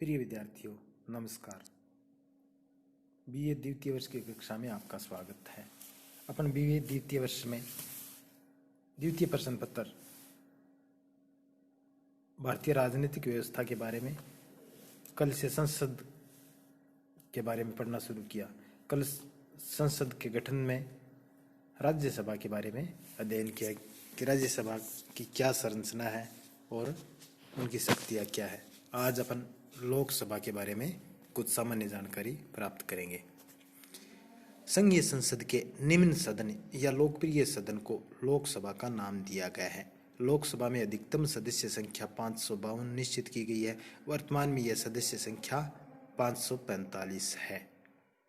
प्रिय विद्यार्थियों, नमस्कार। बीए द्वितीय वर्ष की कक्षा में आपका स्वागत है। अपन बीए द्वितीय वर्ष में द्वितीय प्रश्न पत्र भारतीय राजनीतिक व्यवस्था के बारे में कल से संसद के बारे में पढ़ना शुरू किया। कल संसद के गठन में राज्यसभा के बारे में अध्ययन किया कि राज्यसभा की क्या संरचना है और उनकी शक्तियाँ क्या है। आज अपन लोकसभा के बारे में कुछ सामान्य जानकारी प्राप्त करेंगे। संघीय संसद के निम्न सदन या लोकप्रिय सदन को लोकसभा का नाम दिया गया है। लोकसभा में अधिकतम सदस्य संख्या 552 निश्चित की गई है। वर्तमान में यह सदस्य संख्या 545 है।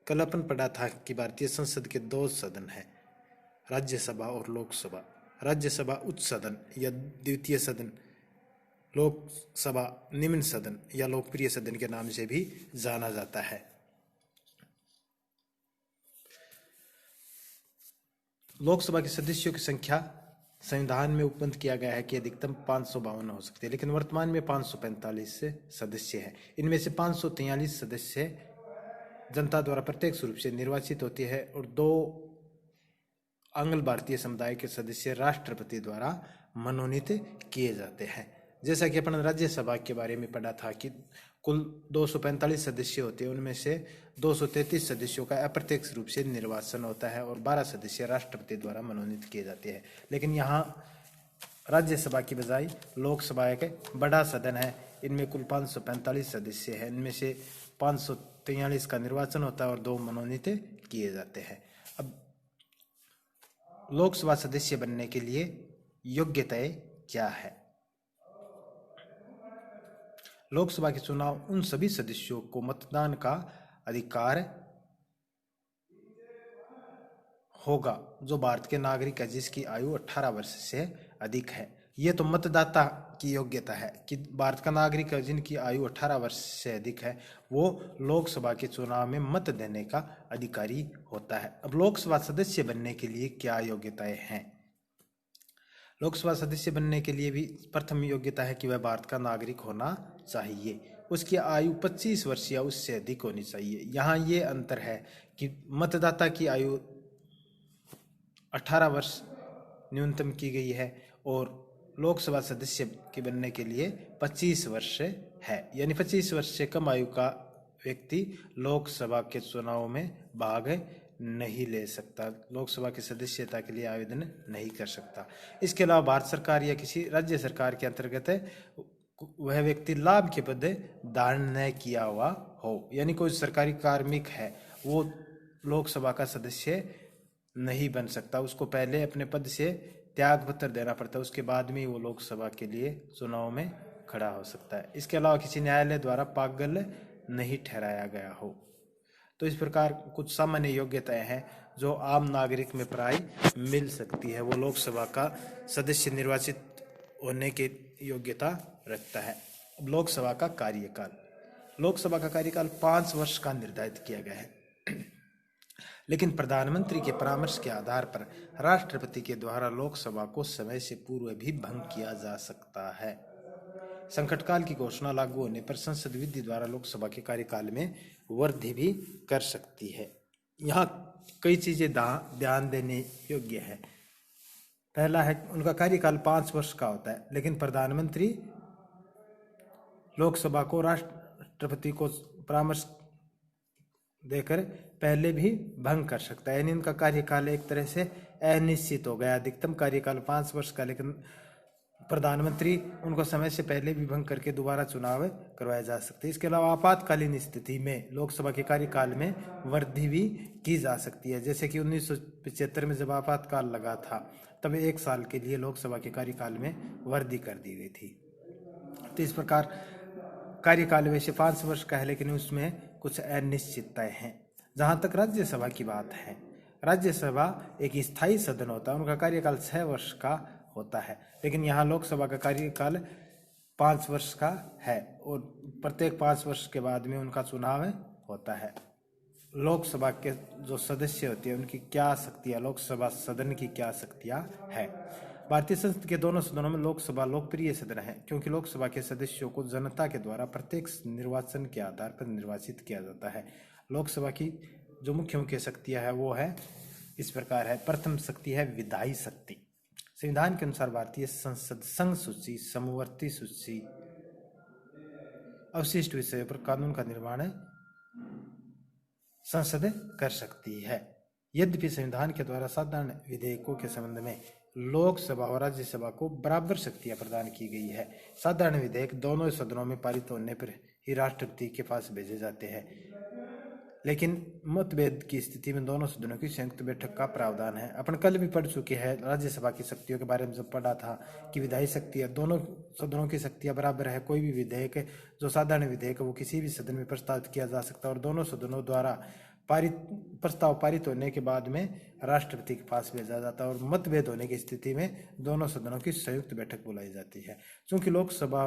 कल अपन पढ़ा था कि भारतीय संसद के दो सदन हैं, राज्यसभा और लोकसभा। राज्यसभा उच्च सदन या द्वितीय सदन, लोकसभा निम्न सदन या लोकप्रिय सदन के नाम से भी जाना जाता है। लोकसभा के सदस्यों की संख्या संविधान में उपबंध किया गया है कि अधिकतम 552 हो सकते हैं, लेकिन वर्तमान में 545 सदस्य हैं। इनमें से 543 सदस्य जनता द्वारा प्रत्यक्ष रूप से निर्वाचित होती है और 2 आंग्ल भारतीय समुदाय के सदस्य राष्ट्रपति द्वारा मनोनीत किए जाते हैं। जैसा कि अपन राज्यसभा के बारे में पढ़ा था कि कुल 245 सदस्य होते हैं, उनमें से 233 सदस्यों का अप्रत्यक्ष रूप से निर्वाचन होता है और 12 सदस्य राष्ट्रपति द्वारा मनोनीत किए जाते हैं। लेकिन यहाँ राज्यसभा की बजाय लोकसभा एक बड़ा सदन है। इनमें कुल 545 सदस्य हैं। इनमें से 543 का निर्वाचन होता है और 2 मनोनीत किए जाते हैं। अब लोकसभा सदस्य बनने के लिए योग्यताएं क्या है? लोकसभा के चुनाव उन सभी सदस्यों को मतदान का अधिकार होगा जो भारत के नागरिक है, जिसकी आयु 18 वर्ष से अधिक है। ये तो मतदाता की योग्यता है कि भारत का नागरिक है जिनकी आयु 18 वर्ष से अधिक है, वो लोकसभा के चुनाव में मत देने का अधिकारी होता है। अब लोकसभा सदस्य बनने के लिए क्या योग्यताएं हैं? लोकसभा सदस्य बनने के लिए भी प्रथम योग्यता है कि वह भारत का नागरिक होना चाहिए। उसकी आयु 25 वर्ष या उससे अधिक होनी चाहिए। यहाँ ये अंतर है कि मतदाता की आयु 18 वर्ष न्यूनतम की गई है और लोकसभा सदस्य के बनने के लिए 25 वर्ष है। यानी 25 वर्ष से कम आयु का व्यक्ति लोकसभा के चुनाव में भाग नहीं ले सकता, लोकसभा की सदस्यता के लिए आवेदन नहीं कर सकता। इसके अलावा भारत सरकार या किसी राज्य सरकार के अंतर्गत वह व्यक्ति लाभ के पद धारण न किया हुआ हो, यानी कोई सरकारी कार्मिक है, वो लोकसभा का सदस्य नहीं बन सकता। उसको पहले अपने पद से त्याग पत्र देना पड़ता है, उसके बाद में वो लोकसभा के लिए चुनाव में खड़ा हो सकता है। इसके अलावा किसी न्यायालय द्वारा पागल नहीं ठहराया गया हो। तो इस प्रकार कुछ सामान्य योग्यताएं हैं जो आम नागरिक में प्राय मिल सकती है। वो लोकसभा का सदस्य निर्वाचित होने की योग्यता रखता है। अब लोकसभा का कार्यकाल, लोकसभा का कार्यकाल 5 वर्ष का निर्धारित किया गया है, लेकिन प्रधानमंत्री के परामर्श के आधार पर राष्ट्रपति के द्वारा लोकसभा को समय से पूर्व भी भंग किया जा सकता है। संकटकाल की घोषणा लागू होने पर संसद विधि द्वारा लोकसभा के कार्यकाल में वृद्धि भी कर सकती है। यहाँ कई चीजें ध्यान देने योग्य है। पहला है उनका कार्यकाल 5 वर्ष का होता है, लेकिन प्रधानमंत्री लोकसभा को राष्ट्रपति को परामर्श देकर पहले भी भंग कर सकता है। यानी इनका कार्यकाल एक तरह से अनिश्चित हो गया। अधिकतम कार्यकाल 5 वर्ष का, लेकिन प्रधानमंत्री उनको समय से पहले भी भंग करके दोबारा चुनाव करवाए जा सकते हैं। इसके अलावा आपातकालीन स्थिति में लोकसभा के कार्यकाल में वृद्धि भी की जा सकती है। जैसे कि 1975 में जब आपातकाल लगा था, तब 1 साल के लिए लोकसभा के कार्यकाल में वृद्धि कर दी गई थी। तो इस प्रकार कार्यकाल वैसे 5 वर्ष का है, लेकिन उसमें कुछ अनिश्चितताएं हैं। जहां तक राज्यसभा की बात है, राज्यसभा एक स्थायी सदन होता है, उनका कार्यकाल 6 वर्ष का होता है, लेकिन यहाँ लोकसभा का कार्यकाल 5 वर्ष का है और प्रत्येक 5 वर्ष के बाद में उनका चुनाव होता है। लोकसभा के जो सदस्य होते हैं उनकी क्या शक्तियाँ, लोकसभा सदन की क्या शक्तियाँ है? भारतीय संसद के दोनों सदनों में लोकसभा लोकप्रिय सदन है क्योंकि लोकसभा के सदस्यों को जनता के द्वारा प्रत्यक्ष निर्वाचन के आधार पर निर्वाचित किया जाता है। लोकसभा की जो मुख्य मुख्य शक्तियां है वो है इस प्रकार है। प्रथम शक्ति है विधायी शक्ति। संविधान के अनुसार भारतीय संसद संघ सूची, समवर्ती सूची, अवशिष्ट विषयों पर कानून का निर्माण संसद कर सकती है। यद्यपि संविधान के द्वारा साधारण विधेयकों के संबंध में लोकसभा और राज्यसभा को बराबर शक्तियां प्रदान की गई है। साधारण विधेयक दोनों सदनों में पारित होने पर ही राष्ट्रपति के पास भेजे जाते हैं, लेकिन मतभेद की स्थिति में दोनों सदनों की संयुक्त बैठक का प्रावधान है। अपन कल भी पढ़ चुके हैं राज्यसभा की शक्तियों के बारे में, जब पढ़ा था कि विधायी शक्ति है, दोनों सदनों की शक्तियां बराबर है। कोई भी विधेयक जो साधारण विधेयक वो किसी भी सदन में प्रस्तावित किया जा सकता है और दोनों सदनों द्वारा प्रस्ताव पारित होने के बाद में राष्ट्रपति के पास भेजा जाता है और मतभेद होने की स्थिति में दोनों सदनों की संयुक्त बैठक बुलाई जाती है। क्योंकि लोकसभा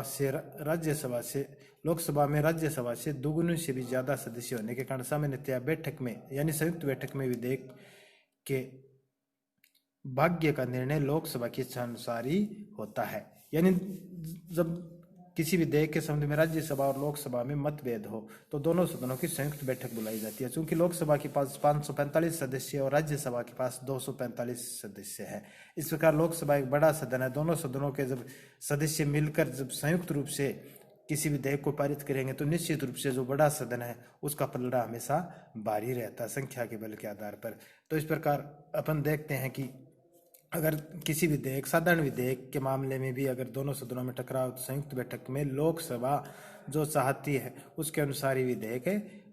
में राज्यसभा से दोगुने से भी ज्यादा सदस्य होने के कारण सामान्यतया बैठक में यानी संयुक्त बैठक में विधेयक के भाग्य का निर्णय लोकसभा की इच्छानुसार ही होता है। यानी जब किसी विधेयक के संबंध में राज्यसभा और लोकसभा में मतभेद हो तो दोनों सदनों की संयुक्त बैठक बुलाई जाती है। क्योंकि लोकसभा के पास 545 सदस्य और राज्यसभा के पास 245 सदस्य है। इस प्रकार लोकसभा एक बड़ा सदन है। दोनों सदनों के जब सदस्य मिलकर जब संयुक्त रूप से किसी विधेयक को पारित करेंगे तो निश्चित रूप से जो बड़ा सदन है उसका पलड़ा हमेशा भारी रहता है संख्या के बल के आधार पर। तो इस प्रकार अपन देखते हैं कि अगर किसी विधेयक साधारण विधेयक के मामले में भी अगर दोनों सदनों में टकराव तो संयुक्त बैठक में लोकसभा जो चाहती है उसके अनुसार ही विधेयक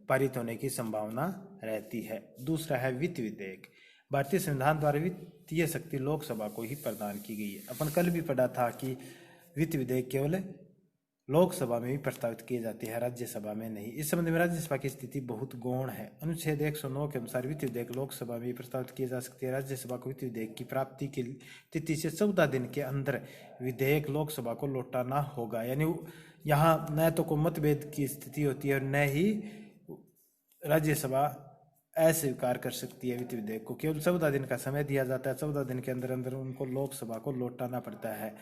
पारित होने की संभावना रहती है। दूसरा है वित्त विधेयक। भारतीय संविधान द्वारा वित्तीय शक्ति लोकसभा को ही प्रदान की गई है। अपन कल भी पढ़ा था कि वित्त विधेयक केवल लोकसभा में भी प्रस्तावित किए जाते हैं, राज्यसभा में नहीं। इस संबंध में राज्यसभा की स्थिति बहुत गौण है। अनुच्छेद 109 के अनुसार वित्त विधेयक लोकसभा में भी प्रस्तावित किए जा सकते हैं। राज्यसभा को वित्त विधेयक की प्राप्ति की तिथि से 14 दिन के अंदर विधेयक लोकसभा को लौटाना होगा। यानी यहाँ न तो कोई मतभेद की स्थिति होती है और न ही राज्यसभा अस्वीकार कर सकती है वित्त विधेयक को। केवल 14 दिन का समय दिया जाता है। 14 दिन के अंदर अंदर उनको लोकसभा को लौटाना पड़ता है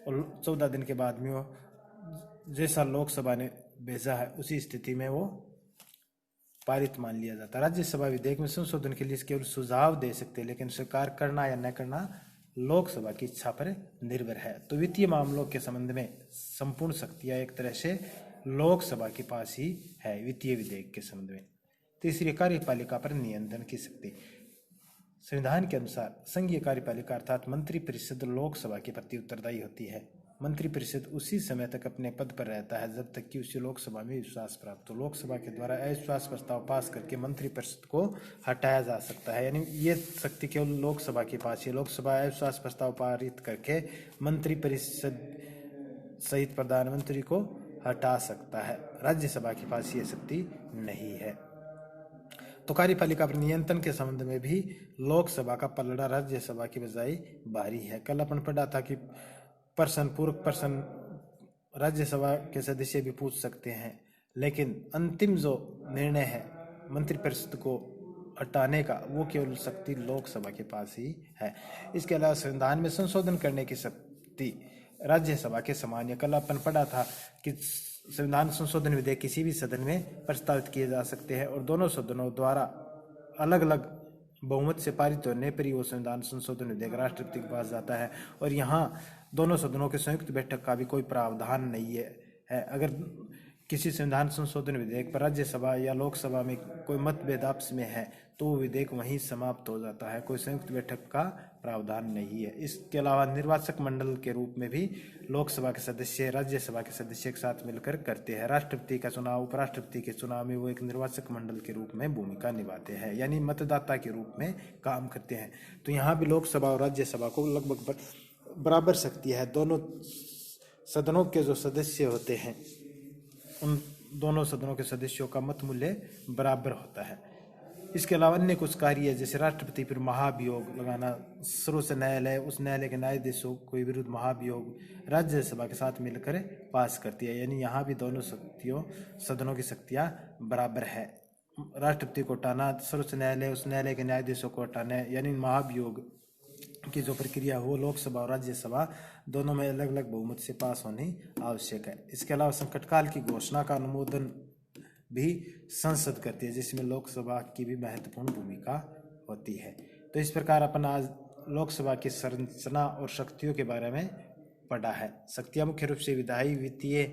और 14 दिन के बाद में वो जैसा लोकसभा ने भेजा है उसी स्थिति में वो पारित मान लिया जाता है। राज्यसभा विधेयक में संशोधन के लिए केवल सुझाव दे सकते हैं, लेकिन स्वीकार करना या न करना लोकसभा की इच्छा पर निर्भर है। तो वित्तीय मामलों के संबंध में संपूर्ण शक्तियां एक तरह से लोकसभा के पास ही है वित्तीय विधेयक के संबंध में। तीसरी, कार्यपालिका पर नियंत्रण की शक्ति। संविधान के अनुसार संघीय कार्यपालिका अर्थात मंत्रिपरिषद लोकसभा के प्रति उत्तरदायी होती है। मंत्रिपरिषद उसी समय तक अपने पद पर रहता है जब तक कि उसे लोकसभा में विश्वास प्राप्त हो। लोकसभा के द्वारा अविश्वास प्रस्ताव पास करके मंत्रिपरिषद को हटाया जा सकता है। यानी ये शक्ति केवल लोकसभा के पास है। लोकसभा अविश्वास प्रस्ताव पारित करके मंत्रिपरिषद सहित प्रधानमंत्री को हटा सकता है। राज्यसभा के पास ये शक्ति नहीं है। तो कार्यपालिका पर नियंत्रण के संबंध में भी लोकसभा का पलड़ा राज्यसभा की बजाय भारी है। कल अपन पढ़ा था कि पूर्व पर्सन राज्यसभा के सदस्य भी पूछ सकते हैं, लेकिन अंतिम जो निर्णय है मंत्रिपरिषद को हटाने का वो केवल शक्ति लोकसभा के पास ही है। इसके अलावा संविधान में संशोधन करने की शक्ति राज्यसभा के समान है। कल अपन पढ़ा था कि संविधान संशोधन विधेयक किसी भी सदन में प्रस्तावित किए जा सकते हैं और दोनों सदनों द्वारा अलग अलग बहुमत से पारित होने पर ही वो संविधान संशोधन विधेयक राष्ट्रपति के पास जाता है। और यहाँ दोनों सदनों के संयुक्त बैठक का भी कोई प्रावधान नहीं है। अगर किसी संविधान संशोधन विधेयक पर राज्यसभा या लोकसभा में कोई मतभेद आपस में है तो वो विधेयक वहीं समाप्त हो जाता है। कोई संयुक्त बैठक का प्रावधान नहीं है। इसके अलावा निर्वाचक मंडल के रूप में भी लोकसभा के सदस्य राज्यसभा के सदस्य के साथ मिलकर करते हैं। राष्ट्रपति का चुनाव, उपराष्ट्रपति के चुनाव में वो एक निर्वाचक मंडल के रूप में भूमिका निभाते हैं, यानी मतदाता के रूप में काम करते हैं। तो यहाँ भी लोकसभा और राज्यसभा को लगभग बराबर शक्ति है। दोनों सदनों के जो सदस्य होते हैं उन दोनों सदनों के सदस्यों का मत मूल्य बराबर होता है। इसके अलावा अन्य कुछ कार्य जैसे राष्ट्रपति पर महाभियोग लगाना, सर्वोच्च न्यायालय उस न्यायालय के न्यायाधीशों के विरुद्ध महाभियोग राज्यसभा के साथ मिलकर पास करती है। यानी यहाँ भी दोनों सदनों की शक्तियाँ बराबर है। राष्ट्रपति को हटाना, सर्वोच्च न्यायालय उस न्यायालय के न्यायाधीशों को हटाना, यानी महाभियोग की जो प्रक्रिया हो लोकसभा और राज्यसभा दोनों में अलग अलग बहुमत से पास होनी आवश्यक है। इसके अलावा संकटकाल की घोषणा का अनुमोदन भी संसद करती है, जिसमें लोकसभा की भी महत्वपूर्ण भूमिका होती है। तो इस प्रकार अपन आज लोकसभा की संरचना और शक्तियों के बारे में पढ़ा है। शक्तियां मुख्य रूप से विधायी, वित्तीय,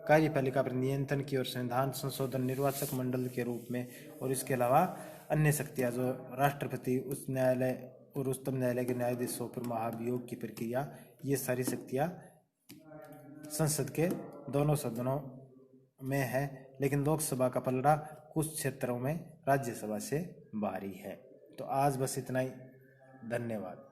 कार्यपालिका पर नियंत्रण की और संविधान संशोधन, निर्वाचक मंडल के रूप में, और इसके अलावा अन्य शक्तियां जो राष्ट्रपति, उच्च न्यायालय और उच्चतम न्यायालय के न्यायाधीशों पर महाभियोग की प्रक्रिया, ये सारी शक्तियां संसद के दोनों सदनों में है। लेकिन लोकसभा का पलड़ा कुछ क्षेत्रों में राज्यसभा से भारी है। तो आज बस इतना ही। धन्यवाद।